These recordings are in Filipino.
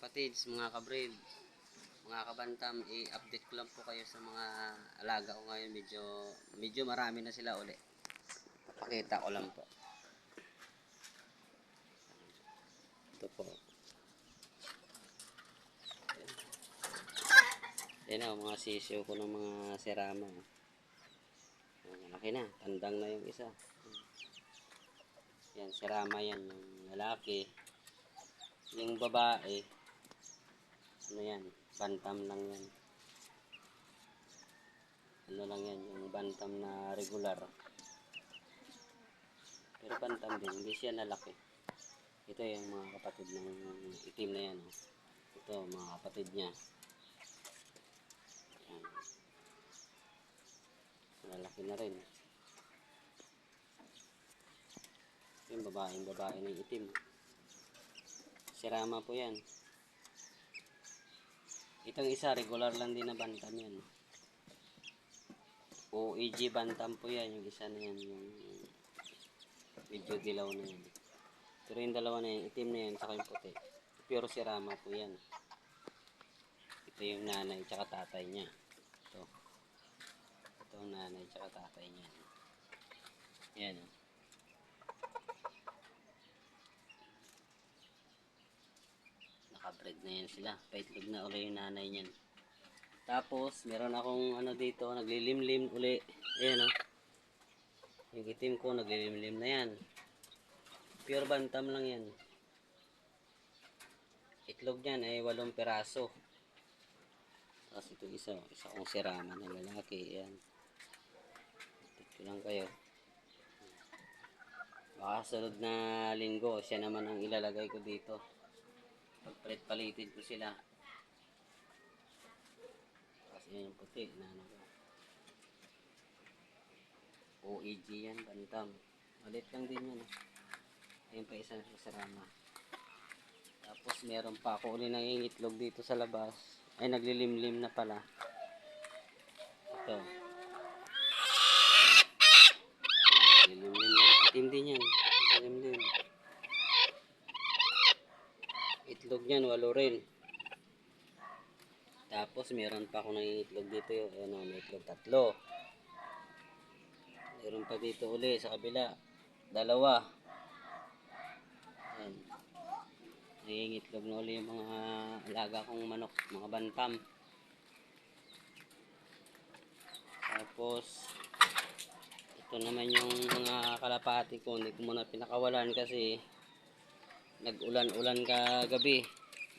kapatids, mga kabrid, mga kabantam, i-update ko lang po kayo sa mga alaga ko ngayon. Medyo marami na sila uli. Papakita ko lang po. Ito po. Yan o, mga sisiyo ko ng mga serama. Malaki na, tandang na yung isa. Yan, serama yan, yung lalaki. Yung babae, ano yan, bantam lang yan. Ano lang yan, yung bantam na regular. Pero bantam din, hindi siya nalaki. Ito yung mga kapatid ng itim na yan. Ito, mga kapatid niya. Yan. Malalaki na rin. Yung babae ng itim. Serama po yan. Itong isa, regular lang din na bantam yan. OEG bantam po yan. Yung isa na yan, yung medyo dilaw na yan. Pero yung dalawa na yan, itim na yan, saka yung puti. Pure serama po yan. Ito yung nanay, tsaka tatay niya. Ito. Ito ang nanay, tsaka tatay niya. Yan o. Nakabred na yan sila. Paitlog na uli yung nanay niyan. Tapos, meron akong ano dito, naglilimlim uli. Ayan o. Yung itim ko, naglilimlim na yan. Pure bantam lang yan. Itlog niyan ay 8 peraso. Tapos ito isa kong serama na lalaki. Ayan. Ito lang kayo. Baka sunod na linggo, siya naman ang ilalagay ko dito. Pagpalit-palitin ko sila. Tapos yan yung puti na ano ko. OEG yan, bantam. Malit lang din yan. Ayun pa isang serama. Tapos meron pa ako ulit nangingitlog dito sa labas. Ay naglilimlim na pala. Ito. Naglilimlim na. Itim din yan. Naglilimlim. Itlog niyan, 8 rin. Tapos meron pa ako nangingitlog dito. Ano, may itlog 3. Meron pa dito uli sa kabila. 2. Ayan. Nangingitlog na uli yung mga alaga kong manok, mga bantam. Tapos ito naman yung mga kalapati ko. Hindi ko muna pinakawalan kasi nag-ulan-ulan kagabi.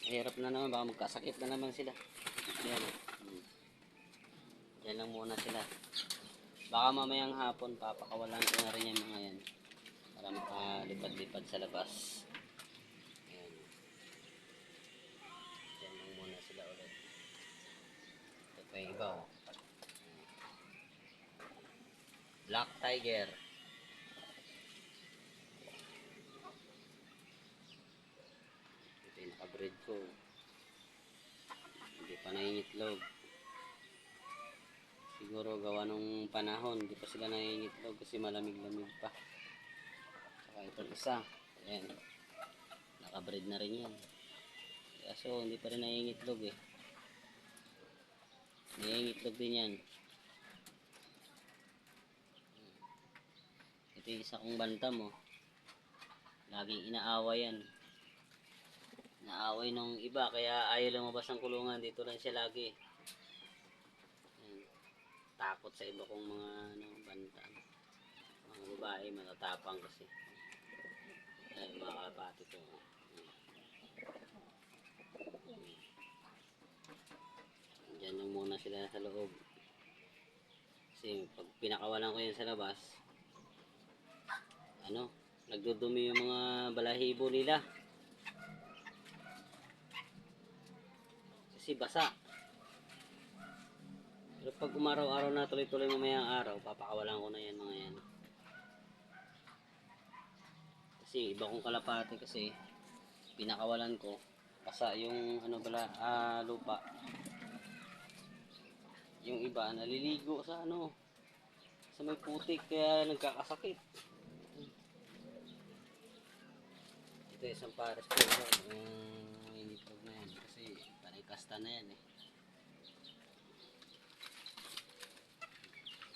Mahirap na naman, baka magkasakit na naman sila. Ayan. Diyan lang muna sila. Baka mamayang hapon papakawalan ko na rin yung mga yan para makalipad-lipad sa labas. Ayan. Diyan lang muna sila ulit. Ito pa yung iba oh. Black Tiger. Ito yung nakabreed ko. Hindi pa nangingitlog. Siguro gawa nung panahon, hindi pa sila nangingitlog kasi malamig-lamig pa. Saka itong isa, ayan, nakabreed na rin yan. Kaso hindi pa rin nangingitlog eh. Nangingitlog din yan. Ito yung isa kong bantam oh. Laging inaaway yan. Inaaway nung iba kaya ayaw lumabas ng kulungan. Dito lang siya lagi. Takot sa iba kong mga bantam. Mga babae matatapang kasi. Ay, mga kalapati ko. Diyan yung muna sila sa loob. Kasi pag pinakawalan ko yan sa labas, ano, nagdudumi yung mga balahibo nila. Kasi basa. Pero pag umaraw-araw na tuloy-tuloy mamayang araw, papakawalan ko na yan mga yan. Kasi iba kong kalapati kasi pinakawalan ko basa yung ano lupa. Yung iba naliligo sa ano sa may putik kaya nagkakasakit. Ito isang pares po yung initlog na yan. kasta na yan eh.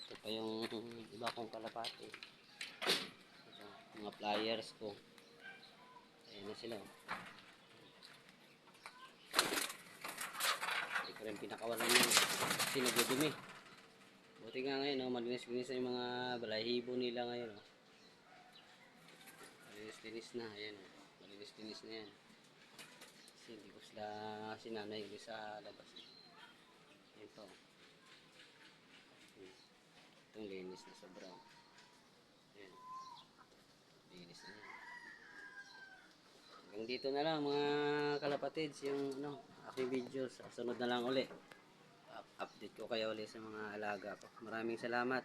Ito pa yung iba kong kalapati. Ito, mga pliers ko. Ayan na sila. Hindi ko rin pinakawalan yun. Kasi nagdudumi. Buti nga ngayon, no, malinis-linis na yung mga balahibo nila ngayon. No. Malinis-linis na. Ayan, no. Malinis-linis na yan. Kasi hindi ko sila sinanay ulit sa labas. Ito. Itong linis na sobra. Ayan. Linis na yan. Hanggang dito na lang mga kalapatids yung aking videos. Sunod na lang uli. Update ko kayo ulit sa mga alaga ko. Maraming salamat.